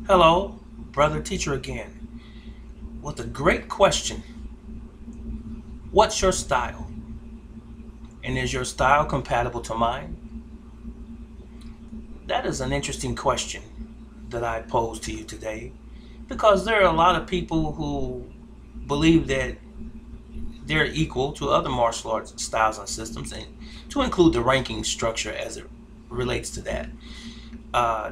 Hello, brother teacher again, with a great question. What's your style? And is your style compatible to mine? That is an interesting question that I pose to you today because there are a lot of people who believe that they're equal to other martial arts styles and systems, and to include the ranking structure as it relates to that.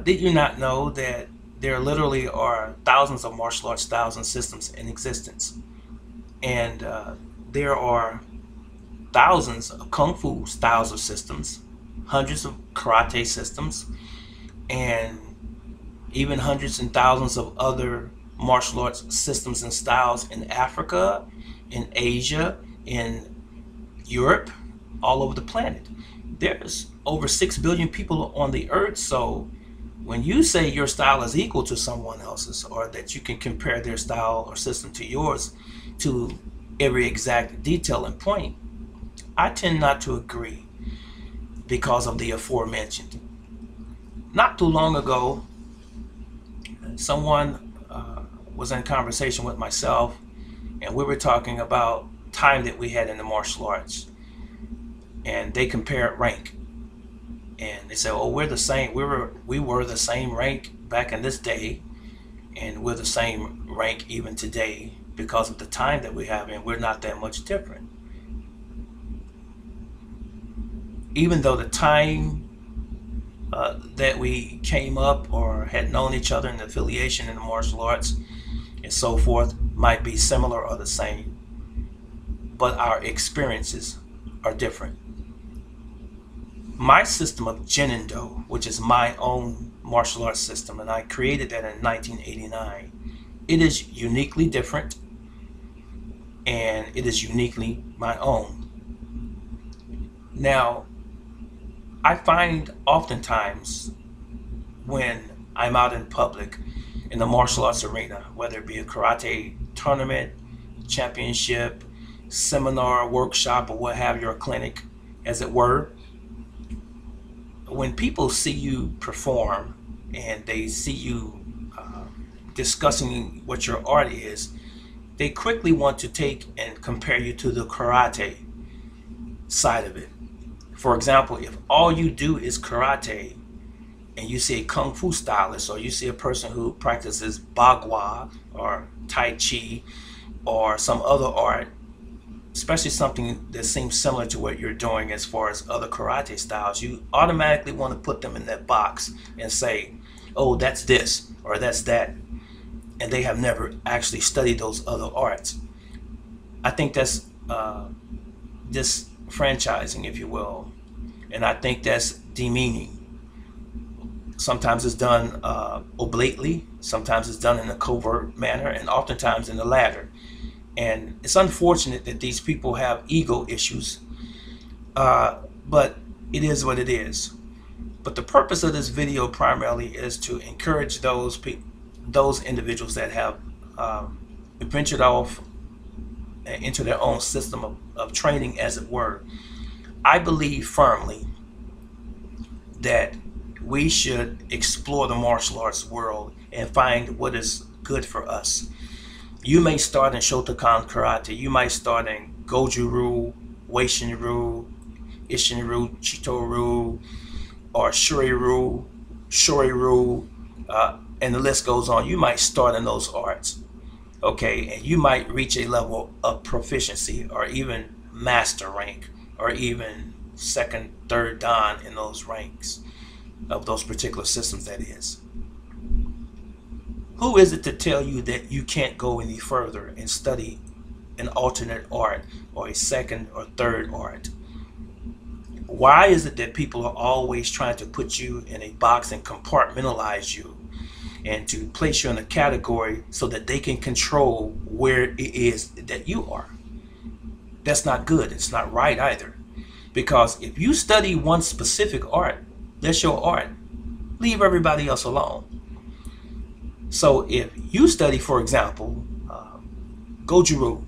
Did you not know that there literally are thousands of martial arts styles and systems in existence? And there are thousands of kung fu styles of systems, hundreds of karate systems, and even hundreds and thousands of other martial arts systems and styles in Africa, in Asia, in Europe, all over the planet. There's over 6 billion people on the earth, so when you say your style is equal to someone else's, or that you can compare their style or system to yours to every exact detail and point, I tend not to agree because of the aforementioned. Not too long ago, someone was in conversation with myself, and we were talking about time that we had in the martial arts, and they compared rank, and they said, "Oh, we're the same. We were the same rank back in this day, and we're the same rank even today because of the time that we have, and we're not that much different." Even though the time that we came up or had known each other in the affiliation in the martial arts and so forth might be similar or the same, but our experiences are different. My system of Jinen-Do, which is my own martial arts system, and I created that in 1989, it is uniquely different and it is uniquely my own. Now, I find oftentimes when I'm out in public in the martial arts arena, whether it be a karate tournament, championship, seminar, workshop, or what have you, or clinic, as it were, when people see you perform and they see you discussing what your art is, they quickly want to take and compare you to the karate side of it. For example, if all you do is karate and you see a kung fu stylist, or you see a person who practices bagua or tai chi or some other art, especially something that seems similar to what you're doing as far as other karate styles, you automatically want to put them in that box and say, "Oh, that's this or that's that," and they have never actually studied those other arts. I think that's disfranchising, if you will, and I think that's demeaning. Sometimes it's done obliquely, sometimes it's done in a covert manner, and oftentimes in the latter. And it's unfortunate that these people have ego issues, but it is what it is. But the purpose of this video primarily is to encourage those individuals that have ventured off into their own system of training, as it were. I believe firmly that we should explore the martial arts world and find what is good for us. You may start in Shotokan Karate, you might start in Goju-Ryu, Wei-Shin-Ryu, Isshin-Ryu, Chito-Ryu, or Shuri-Ryu, Shori-Ryu, and the list goes on. You might start in those arts, okay, and you might reach a level of proficiency or even master rank or even second, third dan in those ranks of those particular systems, that is. Who is it to tell you that you can't go any further and study an alternate art or a second or third art? Why is it that people are always trying to put you in a box and compartmentalize you and to place you in a category so that they can control where it is that you are? That's not good. It's not right either. Because if you study one specific art, that's your art. Leave everybody else alone. So if you study, for example, Goju-Ryu,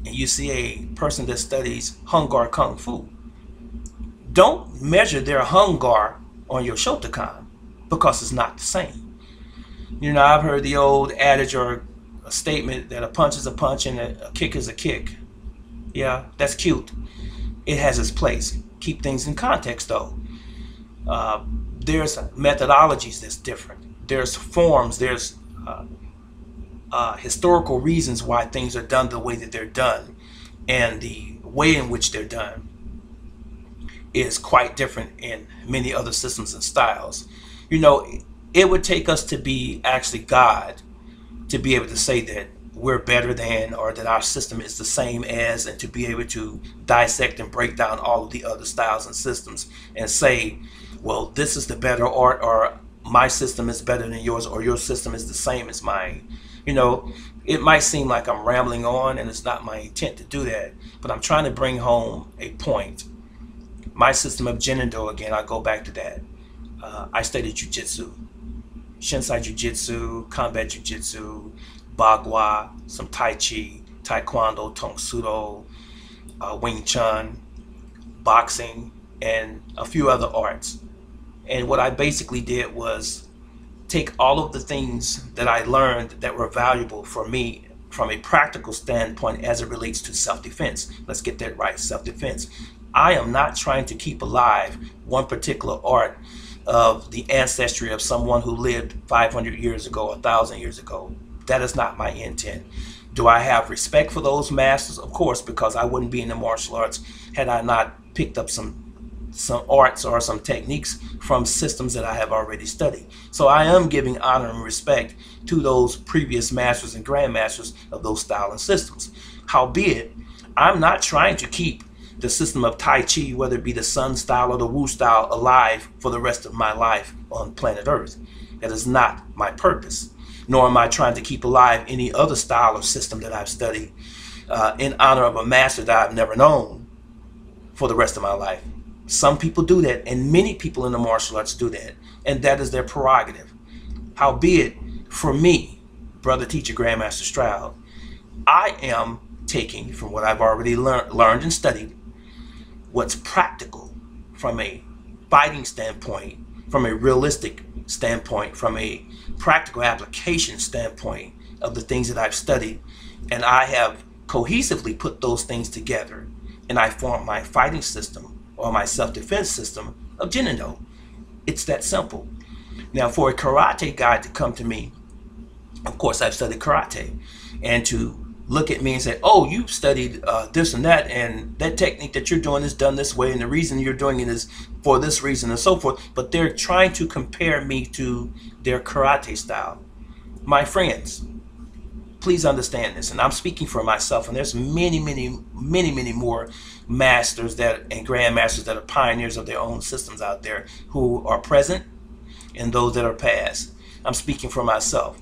and you see a person that studies Hungar Kung Fu, don't measure their Hungar on your Shotokan, because it's not the same. You know, I've heard the old adage or a statement that a punch is a punch and a kick is a kick. Yeah, that's cute. It has its place. Keep things in context, though. Uh, there's methodologies that's different. There's forms. There's historical reasons why things are done the way that they're done, and the way in which they're done is quite different in many other systems and styles. You know, it would take us to be actually God to be able to say that we're better than, or that our system is the same as, and to be able to dissect and break down all of the other styles and systems and say, well, this is the better art, or my system is better than yours, or your system is the same as mine. You know, it might seem like I'm rambling on, and it's not my intent to do that, but I'm trying to bring home a point. My system of Jinen-Do, again, I'll go back to that. I studied Jiu-Jitsu, Shinsai Jiu-Jitsu, Combat Jiu-Jitsu, Bagua, some Tai Chi, Taekwondo, Tong Sudo, Wing Chun, boxing, and a few other arts. And what I basically did was take all of the things that I learned that were valuable for me from a practical standpoint as it relates to self-defense. Let's get that right, self-defense. I am not trying to keep alive one particular art of the ancestry of someone who lived 500 years ago, 1,000 years ago. That is not my intent. Do I have respect for those masters? Of course, because I wouldn't be in the martial arts had I not picked up some arts or some techniques from systems that I have already studied. So I am giving honor and respect to those previous masters and grandmasters of those style and systems. Howbeit, I'm not trying to keep the system of Tai Chi, whether it be the Sun style or the Wu style, alive for the rest of my life on planet Earth. That is not my purpose. Nor am I trying to keep alive any other style or system that I've studied in honor of a master that I've never known for the rest of my life. Some people do that, and many people in the martial arts do that, and that is their prerogative. Howbeit, for me, brother teacher Grandmaster Stroud, I am taking from what I've already learned and studied what's practical from a fighting standpoint, from a realistic standpoint, from a practical application standpoint of the things that I've studied, and I have cohesively put those things together, and I form my fighting system or my self-defense system of Jinen-Do. It's that simple. Now, for a karate guy to come to me, of course I've studied karate, and to look at me and say, oh, you've studied this and that technique that you're doing is done this way, and the reason you're doing it is for this reason, and so forth. But they're trying to compare me to their karate style. My friends, please understand this, and I'm speaking for myself, and there's many more masters and grandmasters that are pioneers of their own systems out there who are present and those that are past. I'm speaking for myself.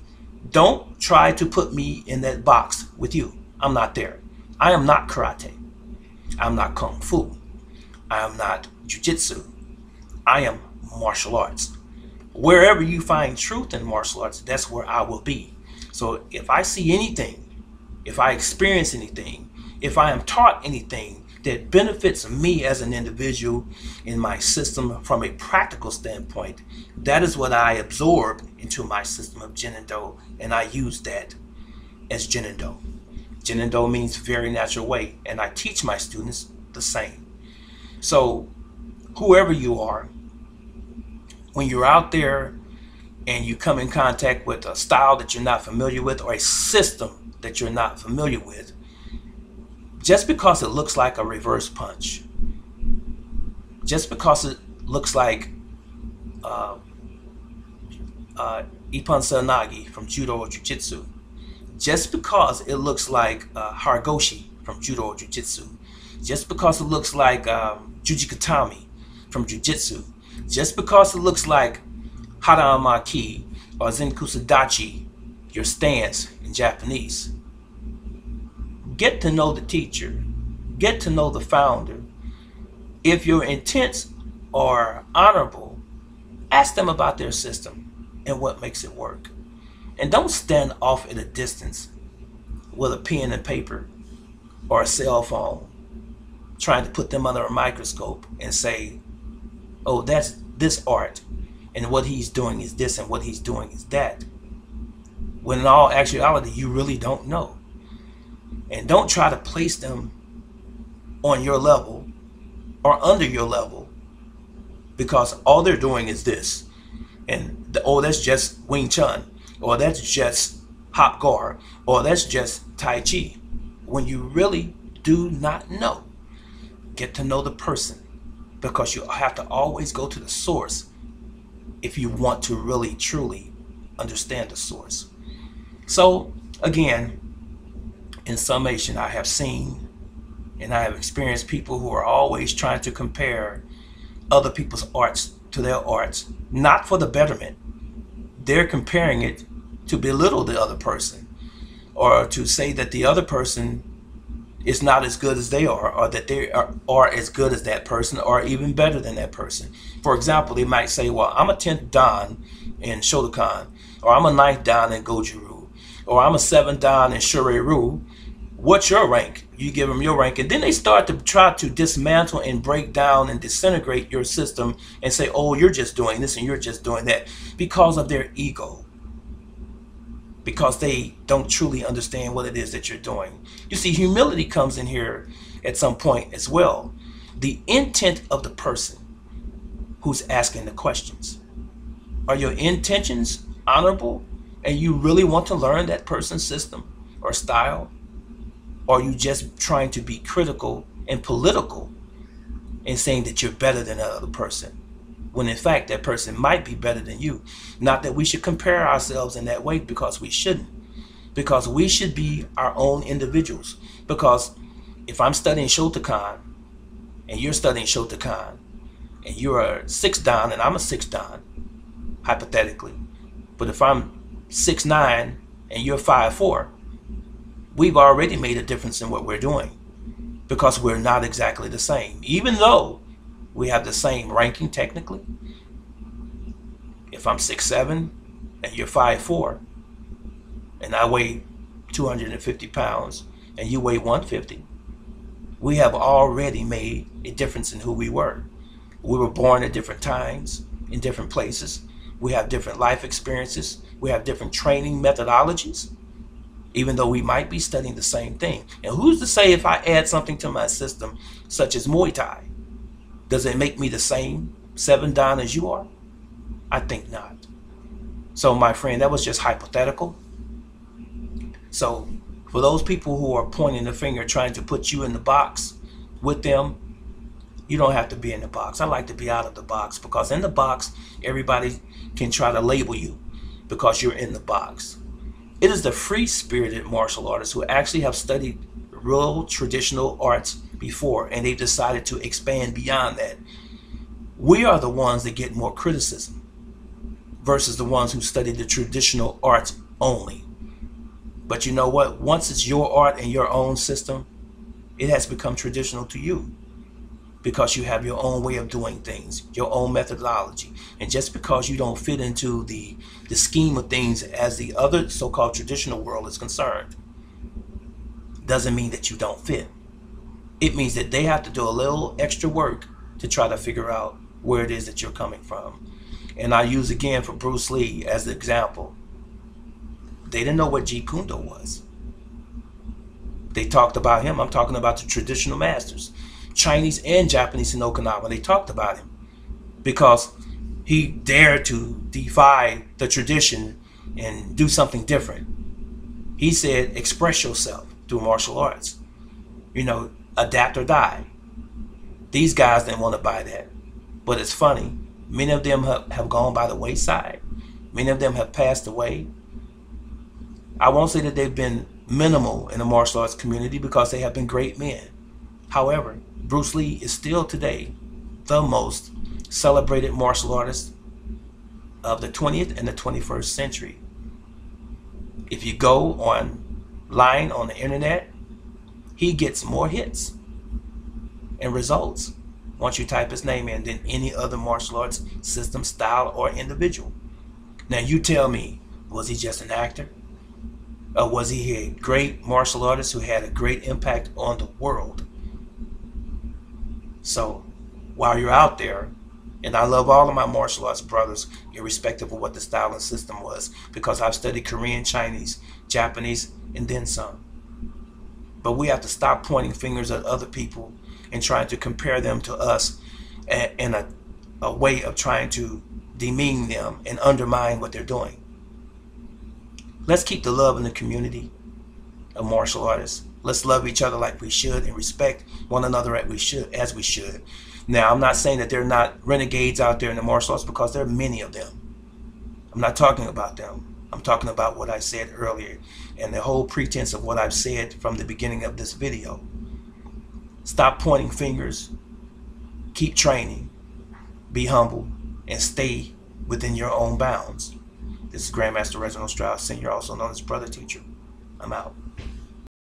Don't try to put me in that box with you. I'm not there. I am not karate. I'm not kung fu. I am not jiu-jitsu. I am martial arts. Wherever you find truth in martial arts, that's where I will be. So if I see anything, if I experience anything, if I am taught anything that benefits me as an individual in my system from a practical standpoint, that is what I absorb into my system of Jinen-Do, and I use that as Jinen-Do. Jinen-Do means very natural way, and I teach my students the same. So whoever you are, when you're out there and you come in contact with a style that you're not familiar with, or a system that you're not familiar with, just because it looks like a reverse punch, just because it looks like Ippon Seoi-Nage from Judo or Jiu-Jitsu, just because it looks like Hargoshi from Judo or Jiu-Jitsu, just because it looks like Jujikatami from Jiu-Jitsu, just because it looks like Haramaki or Zenkusadachi, your stance in Japanese. Get to know the teacher. Get to know the founder. If your intents are honorable, ask them about their system and what makes it work. And don't stand off at a distance with a pen and paper or a cell phone trying to put them under a microscope and say, oh, that's this art, and what he's doing is this, and what he's doing is that. when in all actuality you really don't know. And don't try to place them on your level or under your level, because all they're doing is this. And oh, that's just Wing Chun, or that's just Hop Gar, or that's just Tai Chi. When you really do not know, get to know the person, because you have to always go to the source if you want to really truly understand the source. So again, in summation, I have seen and I have experienced people who are always trying to compare other people's arts to their arts, not for the betterment. They're comparing it to belittle the other person, or to say that the other person is not as good as they are, or that they are as good as that person, or even better than that person. For example, they might say, well, I'm a 10th Dan in Shotokan, or I'm a 9th Dan in Goju-Ryu, or I'm a 7th Dan in Shurei-Ryu. What's your rank? You give them your rank, and then they start to try to dismantle and break down and disintegrate your system and say, oh, you're just doing this and you're just doing that, because of their ego, because they don't truly understand what it is that you're doing. You see, humility comes in here at some point as well. The intent of the person who's asking the questions. Are your intentions honorable, and you really want to learn that person's system or style? Or are you just trying to be critical and political and saying that you're better than that other person, when in fact that person might be better than you? Not that we should compare ourselves in that way, because we shouldn't. Because we should be our own individuals. Because if I'm studying Shotokan and you're studying Shotokan, and you're a 6th Dan and I'm a 6th Dan, hypothetically, but if I'm 6'9" and you're 5'4", we've already made a difference in what we're doing, because we're not exactly the same. Even though we have the same ranking technically, if I'm 6'7" and you're 5'4", and I weigh 250 pounds and you weigh 150, we have already made a difference in who we were. We were born at different times, in different places. We have different life experiences. We have different training methodologies, even though we might be studying the same thing. And who's to say if I add something to my system, such as Muay Thai, does it make me the same 7 Dan as you are? I think not. So my friend, that was just hypothetical. So for those people who are pointing the finger, trying to put you in the box with them, you don't have to be in the box. I like to be out of the box, because in the box, everybody can try to label you because you're in the box. It is the free-spirited martial artists who actually have studied real traditional arts before, and they've decided to expand beyond that. We are the ones that get more criticism versus the ones who study the traditional arts only. But you know what? Once it's your art and your own system, it has become traditional to you, because you have your own way of doing things, your own methodology. And just because you don't fit into the scheme of things as the other so-called traditional world is concerned, doesn't mean that you don't fit. It means that they have to do a little extra work to try to figure out where it is that you're coming from. And I use again for Bruce Lee as the example. They didn't know what Jeet Kune Do was. They talked about him. I'm talking about the traditional masters, Chinese and Japanese in Okinawa. They talked about him because he dared to defy the tradition and do something different. He said, express yourself through martial arts. You know, adapt or die. These guys didn't want to buy that. But it's funny, many of them have gone by the wayside. Many of them have passed away. I won't say that they've been minimal in the martial arts community, because they have been great men. However, Bruce Lee is still today the most celebrated martial artist of the 20th and the 21st century. If you go online on the internet, he gets more hits and results once you type his name in than any other martial arts system, style, or individual. Now you tell me, was he just an actor? Or was he a great martial artist who had a great impact on the world? So while you're out there And I love all of my martial arts brothers, irrespective of what the style and system was, because I've studied Korean, Chinese, Japanese, and then some. But we have to stop pointing fingers at other people and trying to compare them to us in a way of trying to demean them and undermine what they're doing. Let's keep the love in the community of martial artists. Let's love each other like we should and respect one another as we should. Now, I'm not saying that there are not renegades out there in the martial arts, because there are many of them. I'm not talking about them. I'm talking about what I said earlier and the whole pretense of what I've said from the beginning of this video. Stop pointing fingers. Keep training. Be humble and stay within your own bounds. This is Grandmaster Reginald Strauss, Senior, also known as Brother Teacher. I'm out.